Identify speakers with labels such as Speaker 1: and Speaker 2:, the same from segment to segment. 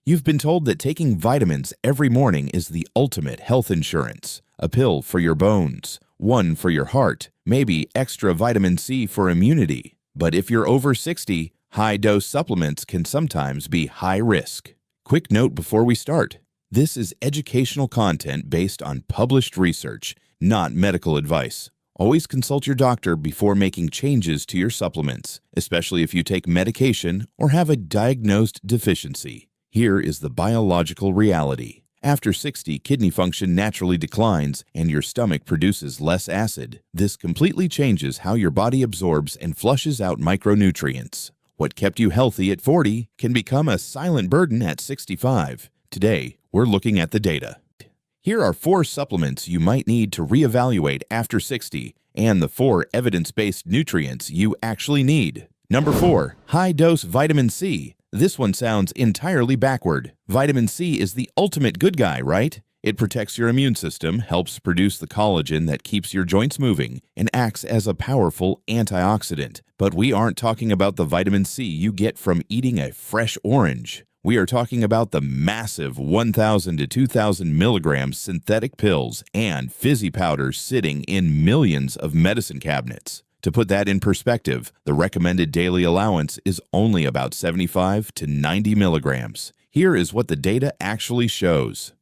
Speaker 1: You've been told that taking vitamins every morning is the ultimate health insurance. A pill for your bones, one for your heart, maybe extra vitamin C for immunity. But if you're over 60, high-dose supplements can sometimes be high risk. Quick note before we start. This is educational content based on published research, not medical advice. Always consult your doctor before making changes to your supplements, especially if you take medication or have a diagnosed deficiency. Here is the biological reality. After 60, kidney function naturally declines and your stomach produces less acid. This completely changes how your body absorbs and flushes out micronutrients. What kept you healthy at 40 can become a silent burden at 65. Today, we're looking at the data. Here are 4 supplements you might need to reevaluate after 60 and the 4 evidence-based nutrients you actually need. Number 4, high-dose vitamin C. This one sounds entirely backward. Vitamin C is the ultimate good guy, right? It protects your immune system, helps produce the collagen that keeps your joints moving, and acts as a powerful antioxidant. But we aren't talking about the vitamin C you get from eating a fresh orange. We are talking about the massive 1,000 to 2,000 milligram synthetic pills and fizzy powders sitting in millions of medicine cabinets. To put that in perspective, the recommended daily allowance is only about 75 to 90 milligrams. Here is what the data actually shows.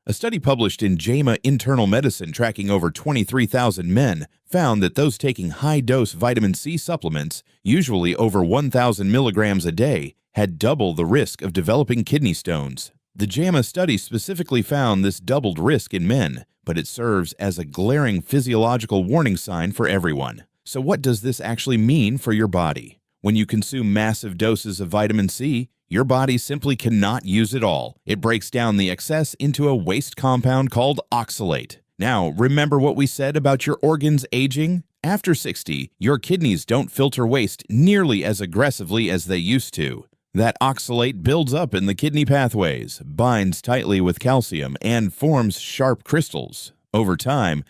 Speaker 1: A study published in JAMA Internal Medicine tracking over 23,000 men found that those taking high-dose vitamin C supplements, usually over 1,000 milligrams a day, had double the risk of developing kidney stones. The JAMA study specifically found this doubled risk in men, but it serves as a glaring physiological warning sign for everyone. So what does this actually mean for your body? When you consume massive doses of vitamin C, your body simply cannot use it all. It breaks down the excess into a waste compound called oxalate. Now, remember what we said about your organs aging? After 60, your kidneys don't filter waste nearly as aggressively as they used to. That oxalate builds up in the kidney pathways, binds tightly with calcium, and forms sharp crystals. Over time,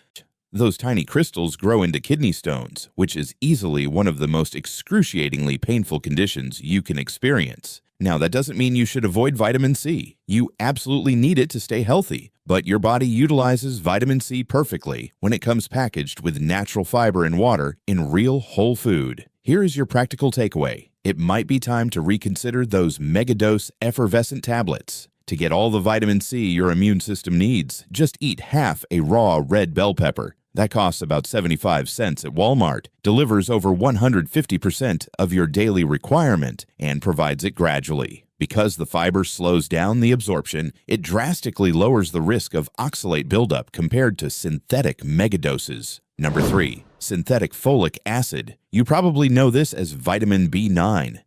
Speaker 1: those tiny crystals grow into kidney stones, which is easily one of the most excruciatingly painful conditions you can experience. Now, that doesn't mean you should avoid vitamin C. You absolutely need it to stay healthy, but your body utilizes vitamin C perfectly when it comes packaged with natural fiber and water in real whole food. Here is your practical takeaway. It might be time to reconsider those megadose effervescent tablets. To get all the vitamin C your immune system needs, just eat half a raw red bell pepper. That costs about 75 cents at Walmart, delivers over 150% of your daily requirement, and provides it gradually. Because the fiber slows down the absorption, it drastically lowers the risk of oxalate buildup compared to synthetic megadoses. Number 3, synthetic folic acid. You probably know this as vitamin B9.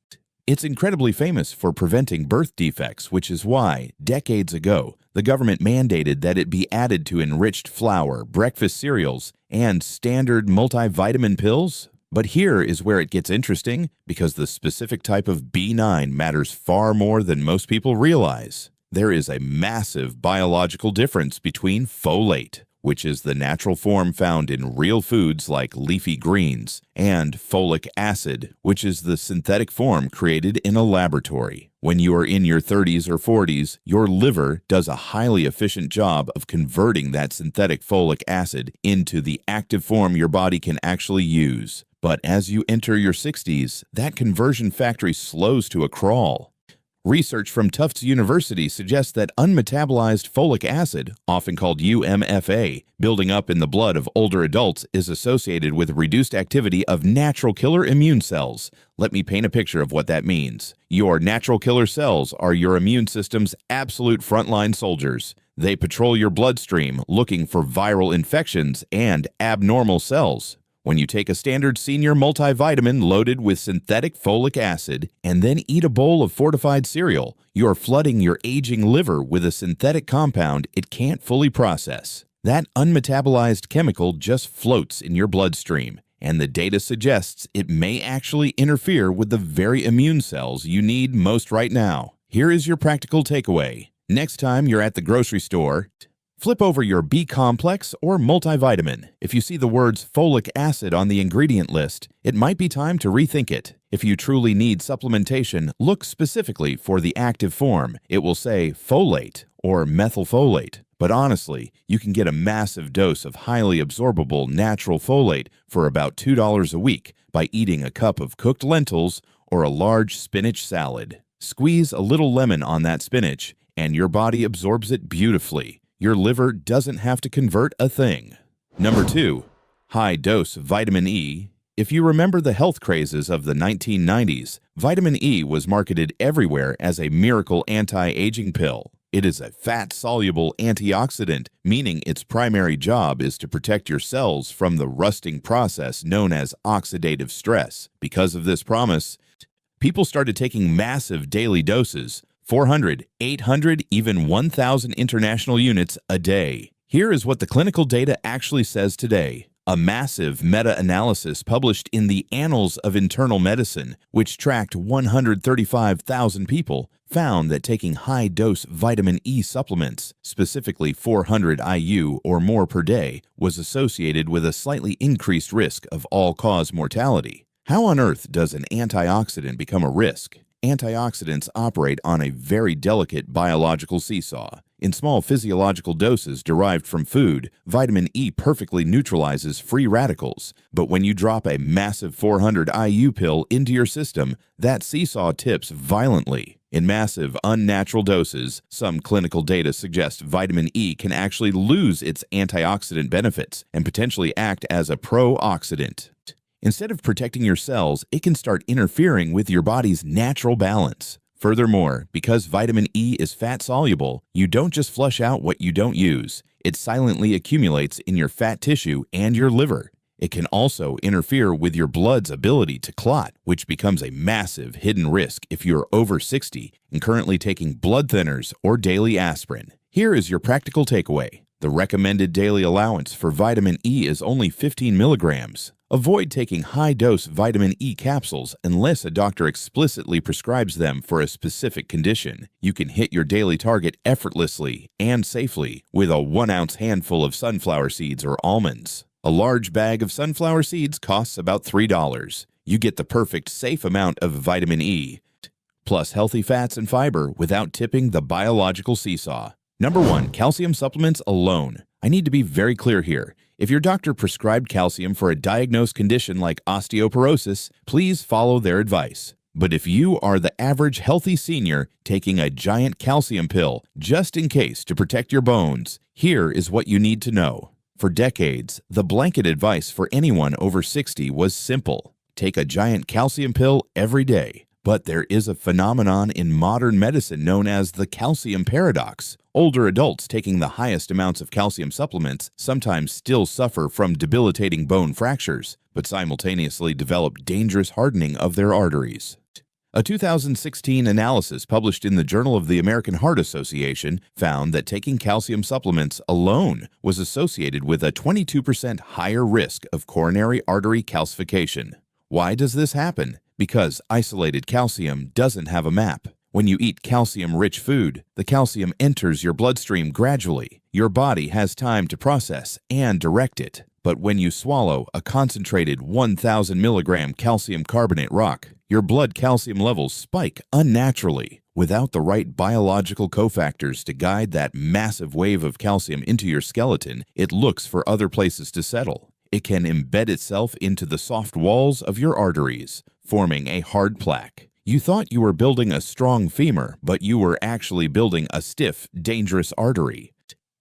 Speaker 1: It's incredibly famous for preventing birth defects, which is why, decades ago, the government mandated that it be added to enriched flour, breakfast cereals, and standard multivitamin pills. But here is where it gets interesting, because the specific type of B9 matters far more than most people realize. There is a massive biological difference between folate, which is the natural form found in real foods like leafy greens, and folic acid, which is the synthetic form created in a laboratory. When you are in your 30s or 40s, your liver does a highly efficient job of converting that synthetic folic acid into the active form your body can actually use. But as you enter your 60s, that conversion factory slows to a crawl. Research from Tufts University suggests that unmetabolized folic acid, often called UMFA, building up in the blood of older adults is associated with reduced activity of natural killer immune cells. Let me paint a picture of what that means. Your natural killer cells are your immune system's absolute frontline soldiers. They patrol your bloodstream looking for viral infections and abnormal cells. When you take a standard senior multivitamin loaded with synthetic folic acid and then eat a bowl of fortified cereal, you are flooding your aging liver with a synthetic compound it can't fully process. That unmetabolized chemical just floats in your bloodstream, and the data suggests it may actually interfere with the very immune cells you need most right now. Here is your practical takeaway. Next time you're at the grocery store, Flip over your B complex or multivitamin. If you see the words folic acid on the ingredient list, it might be time to rethink it. If you truly need supplementation, look specifically for the active form. It will say folate or methylfolate. But honestly, you can get a massive dose of highly absorbable natural folate for about $2 a week by eating a cup of cooked lentils or a large spinach salad. Squeeze a little lemon on that spinach, and your body absorbs it beautifully. Your liver doesn't have to convert a thing. Number 2. High-dose vitamin E. If you remember the health crazes of the 1990s, vitamin E was marketed everywhere as a miracle anti-aging pill. It is a fat-soluble antioxidant, meaning its primary job is to protect your cells from the rusting process known as oxidative stress. Because of this promise, people started taking massive daily doses, 400, 800, even 1,000 international units a day. Here is what the clinical data actually says today. A massive meta-analysis published in the Annals of Internal Medicine, which tracked 135,000 people, found that taking high-dose vitamin E supplements, specifically 400 IU or more per day, was associated with a slightly increased risk of all-cause mortality. How on earth does an antioxidant become a risk? Antioxidants operate on a very delicate biological seesaw. In small physiological doses derived from food, vitamin E perfectly neutralizes free radicals. But when you drop a massive 400 IU pill into your system, that seesaw tips violently. In massive, unnatural doses, some clinical data suggest vitamin E can actually lose its antioxidant benefits and potentially act as a pro-oxidant. Instead of protecting your cells, it can start interfering with your body's natural balance. Furthermore, because vitamin E is fat-soluble, you don't just flush out what you don't use. It silently accumulates in your fat tissue and your liver. It can also interfere with your blood's ability to clot, which becomes a massive hidden risk if you're over 60 and currently taking blood thinners or daily aspirin. Here is your practical takeaway. The recommended daily allowance for vitamin E is only 15 milligrams. Avoid taking high-dose vitamin E capsules unless a doctor explicitly prescribes them for a specific condition. You can hit your daily target effortlessly and safely with a 1-ounce handful of sunflower seeds or almonds. A large bag of sunflower seeds costs about $3. You get the perfect safe amount of vitamin E, plus healthy fats and fiber without tipping the biological seesaw. Number 1. Calcium supplements alone. I need to be very clear here. If your doctor prescribed calcium for a diagnosed condition like osteoporosis, please follow their advice. But if you are the average healthy senior taking a giant calcium pill just in case to protect your bones, here is what you need to know. For decades, the blanket advice for anyone over 60 was simple. Take a giant calcium pill every day. But there is a phenomenon in modern medicine known as the calcium paradox. Older adults taking the highest amounts of calcium supplements sometimes still suffer from debilitating bone fractures, but simultaneously develop dangerous hardening of their arteries. A 2016 analysis published in the Journal of the American Heart Association found that taking calcium supplements alone was associated with a 22% higher risk of coronary artery calcification. Why does this happen? Because isolated calcium doesn't have a map. When you eat calcium-rich food, the calcium enters your bloodstream gradually. Your body has time to process and direct it. But when you swallow a concentrated 1,000 milligram calcium carbonate rock, your blood calcium levels spike unnaturally. Without the right biological cofactors to guide that massive wave of calcium into your skeleton, it looks for other places to settle. It can embed itself into the soft walls of your arteries, forming a hard plaque. You thought you were building a strong femur, but you were actually building a stiff, dangerous artery.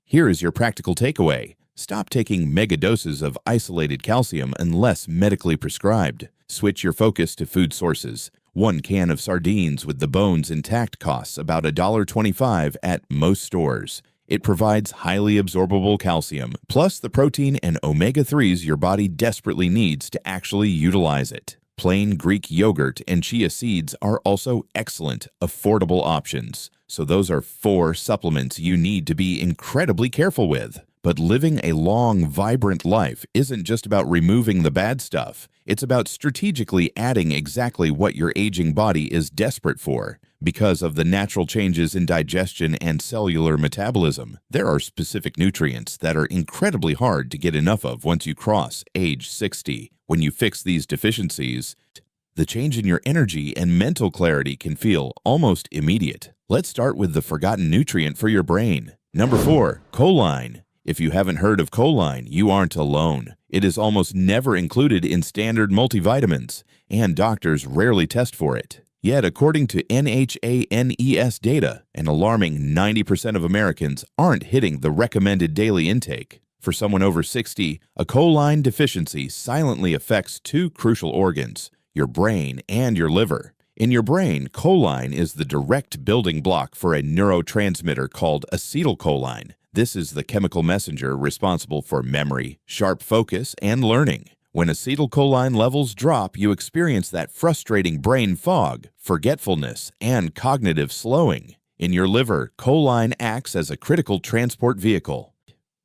Speaker 1: Here is your practical takeaway. Stop taking mega doses of isolated calcium unless medically prescribed. Switch your focus to food sources. 1 can of sardines with the bones intact costs about $1.25 at most stores. It provides highly absorbable calcium, plus the protein and omega-3s your body desperately needs to actually utilize it. Plain Greek yogurt and chia seeds are also excellent, affordable options. So those are 4 supplements you need to be incredibly careful with. But living a long, vibrant life isn't just about removing the bad stuff. It's about strategically adding exactly what your aging body is desperate for. Because of the natural changes in digestion and cellular metabolism, there are specific nutrients that are incredibly hard to get enough of once you cross age 60. When you fix these deficiencies, the change in your energy and mental clarity can feel almost immediate. Let's start with the forgotten nutrient for your brain. Number 4, choline. If you haven't heard of choline, you aren't alone. It is almost never included in standard multivitamins, and doctors rarely test for it. Yet, according to NHANES data, an alarming 90% of Americans aren't hitting the recommended daily intake. For someone over 60, a choline deficiency silently affects two crucial organs, your brain and your liver. In your brain, choline is the direct building block for a neurotransmitter called acetylcholine. This is the chemical messenger responsible for memory, sharp focus, and learning. When acetylcholine levels drop, you experience that frustrating brain fog, forgetfulness, and cognitive slowing. In your liver, choline acts as a critical transport vehicle.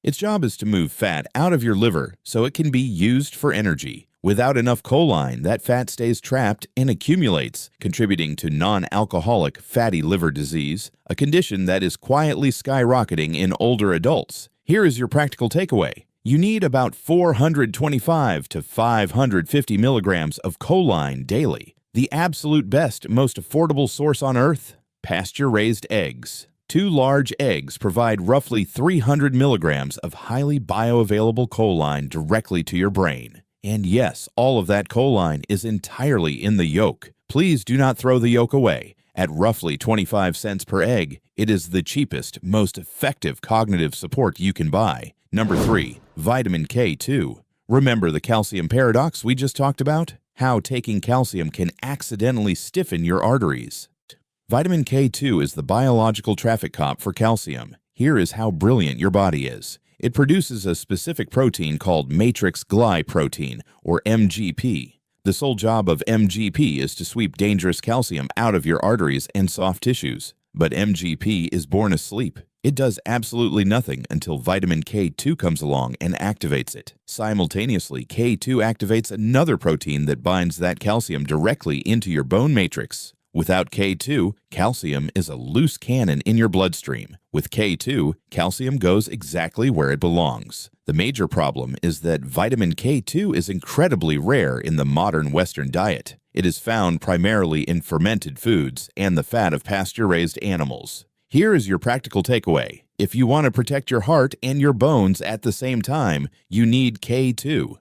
Speaker 1: Its job is to move fat out of your liver so it can be used for energy. Without enough choline, that fat stays trapped and accumulates, contributing to non-alcoholic fatty liver disease, a condition that is quietly skyrocketing in older adults. Here is your practical takeaway. You need about 425 to 550 milligrams of choline daily. The absolute best, most affordable source on earth? Pasture-raised eggs. 2 large eggs provide roughly 300 milligrams of highly bioavailable choline directly to your brain. And yes, all of that choline is entirely in the yolk. Please do not throw the yolk away. At roughly 25 cents per egg, it is the cheapest, most effective cognitive support you can buy. Number 3, vitamin K2. Remember the calcium paradox we just talked about? How taking calcium can accidentally stiffen your arteries. Vitamin K2 is the biological traffic cop for calcium. Here is how brilliant your body is. It produces a specific protein called matrix glyprotein, or MGP. The sole job of MGP is to sweep dangerous calcium out of your arteries and soft tissues. But MGP is born asleep. It does absolutely nothing until vitamin K2 comes along and activates it. Simultaneously, K2 activates another protein that binds that calcium directly into your bone matrix. Without K2, calcium is a loose cannon in your bloodstream. With K2, calcium goes exactly where it belongs. The major problem is that vitamin K2 is incredibly rare in the modern Western diet. It is found primarily in fermented foods and the fat of pasture-raised animals. Here is your practical takeaway. If you want to protect your heart and your bones at the same time, you need K2.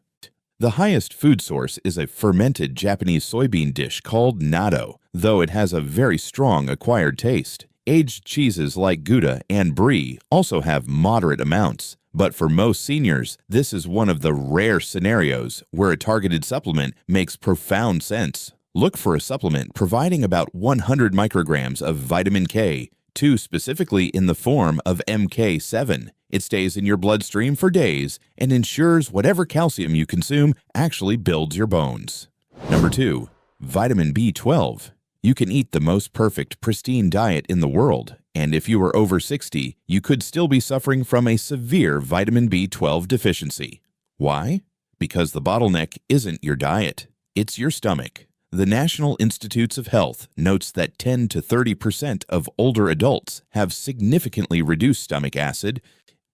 Speaker 1: The highest food source is a fermented Japanese soybean dish called natto, though it has a very strong acquired taste. Aged cheeses like Gouda and Brie also have moderate amounts, but for most seniors, this is one of the rare scenarios where a targeted supplement makes profound sense. Look for a supplement providing about 100 micrograms of vitamin K2, specifically in the form of MK7. It stays in your bloodstream for days and ensures whatever calcium you consume actually builds your bones. Number 2, vitamin B12. You can eat the most perfect, pristine diet in the world, and if you are over 60, you could still be suffering from a severe vitamin B12 deficiency. Why? Because the bottleneck isn't your diet, it's your stomach. The National Institutes of Health notes that 10 to 30% of older adults have significantly reduced stomach acid,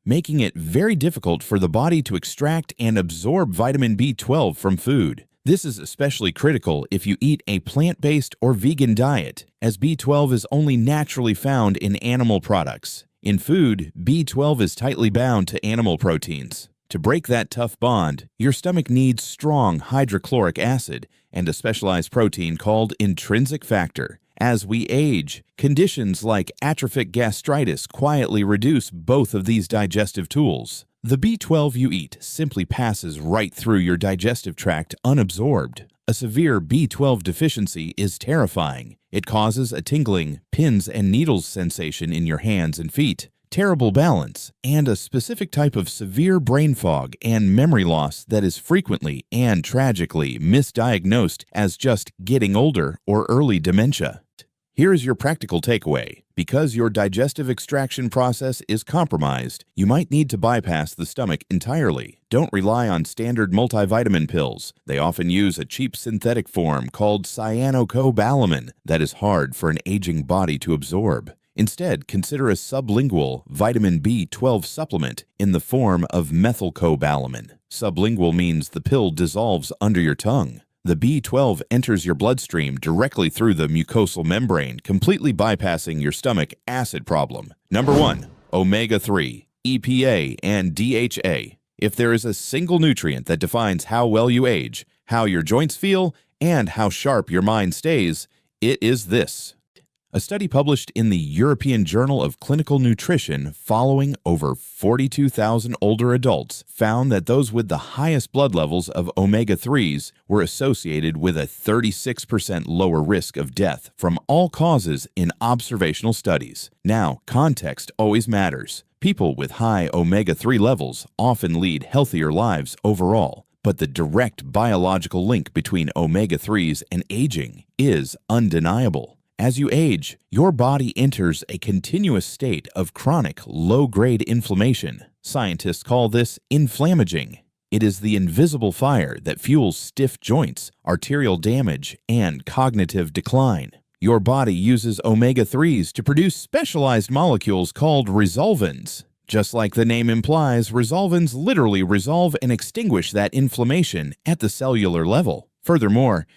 Speaker 1: making it very difficult for the body to extract and absorb vitamin B12 from food. This is especially critical if you eat a plant-based or vegan diet, as B12 is only naturally found in animal products. In food, B12 is tightly bound to animal proteins. To break that tough bond, your stomach needs strong hydrochloric acid and a specialized protein called intrinsic factor. As we age, conditions like atrophic gastritis quietly reduce both of these digestive tools. The B12 you eat simply passes right through your digestive tract unabsorbed. A severe B12 deficiency is terrifying. It causes a tingling, pins and needles sensation in your hands and feet, terrible balance, and a specific type of severe brain fog and memory loss that is frequently and tragically misdiagnosed as just getting older or early dementia. Here is your practical takeaway. Because your digestive extraction process is compromised, you might need to bypass the stomach entirely. Don't rely on standard multivitamin pills. They often use a cheap synthetic form called cyanocobalamin that is hard for an aging body to absorb. Instead, consider a sublingual vitamin B12 supplement in the form of methylcobalamin. Sublingual means the pill dissolves under your tongue. The B12 enters your bloodstream directly through the mucosal membrane, completely bypassing your stomach acid problem. Number 1. Omega-3, EPA, and DHA. If there is a single nutrient that defines how well you age, how your joints feel, and how sharp your mind stays, it is this. A study published in the European Journal of Clinical Nutrition following over 42,000 older adults found that those with the highest blood levels of omega-3s were associated with a 36% lower risk of death from all causes in observational studies. Now, context always matters. People with high omega-3 levels often lead healthier lives overall, but the direct biological link between omega-3s and aging is undeniable. As you age, your body enters a continuous state of chronic, low-grade inflammation. Scientists call this inflammaging. It is the invisible fire that fuels stiff joints, arterial damage, and cognitive decline. Your body uses omega-3s to produce specialized molecules called resolvins. Just like the name implies, resolvins literally resolve and extinguish that inflammation at the cellular level. Furthermore,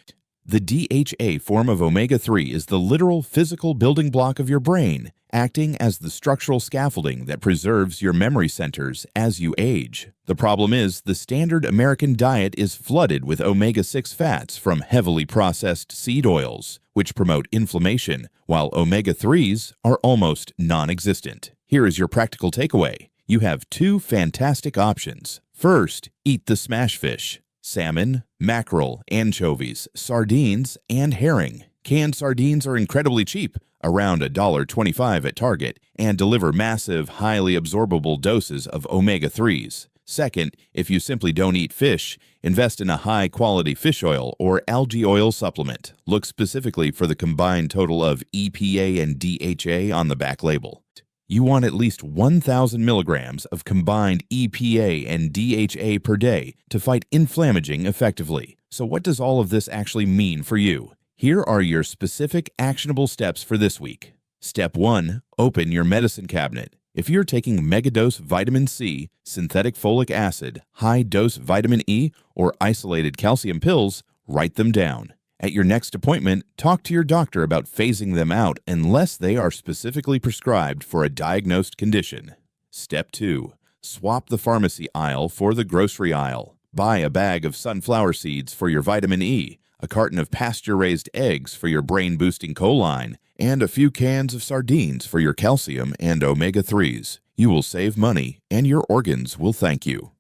Speaker 1: the DHA form of omega-3 is the literal physical building block of your brain, acting as the structural scaffolding that preserves your memory centers as you age. The problem is, the standard American diet is flooded with omega-6 fats from heavily processed seed oils, which promote inflammation, while omega-3s are almost non-existent. Here is your practical takeaway. You have two fantastic options. First, eat the smash fish. Salmon, mackerel, anchovies, sardines, and herring. Canned sardines are incredibly cheap, around $1.25 at Target, and deliver massive, highly absorbable doses of omega-3s. Second, if you simply don't eat fish, invest in a high-quality fish oil or algae oil supplement. Look specifically for the combined total of EPA and DHA on the back label. You want at least 1,000 milligrams of combined EPA and DHA per day to fight inflammaging effectively. So what does all of this actually mean for you? Here are your specific actionable steps for this week. Step 1. Open your medicine cabinet. If you're taking megadose vitamin C, synthetic folic acid, high-dose vitamin E, or isolated calcium pills, write them down. At your next appointment, talk to your doctor about phasing them out unless they are specifically prescribed for a diagnosed condition. Step 2. Swap the pharmacy aisle for the grocery aisle. Buy a bag of sunflower seeds for your vitamin E, a carton of pasture-raised eggs for your brain-boosting choline, and a few cans of sardines for your calcium and omega-3s. You will save money, and your organs will thank you.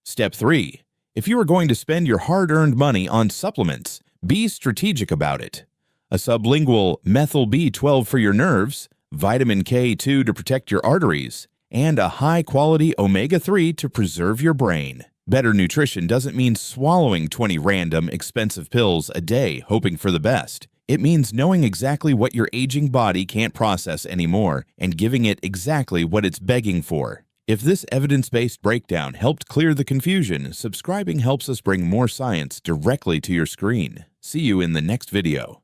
Speaker 1: Step 3. If you are going to spend your hard-earned money on supplements, be strategic about it. A sublingual methyl B12 for your nerves, vitamin K2 to protect your arteries, and a high-quality omega-3 to preserve your brain. Better nutrition doesn't mean swallowing 20 random, expensive pills a day hoping for the best. It means knowing exactly what your aging body can't process anymore and giving it exactly what it's begging for. If this evidence-based breakdown helped clear the confusion, subscribing helps us bring more science directly to your screen. See you in the next video.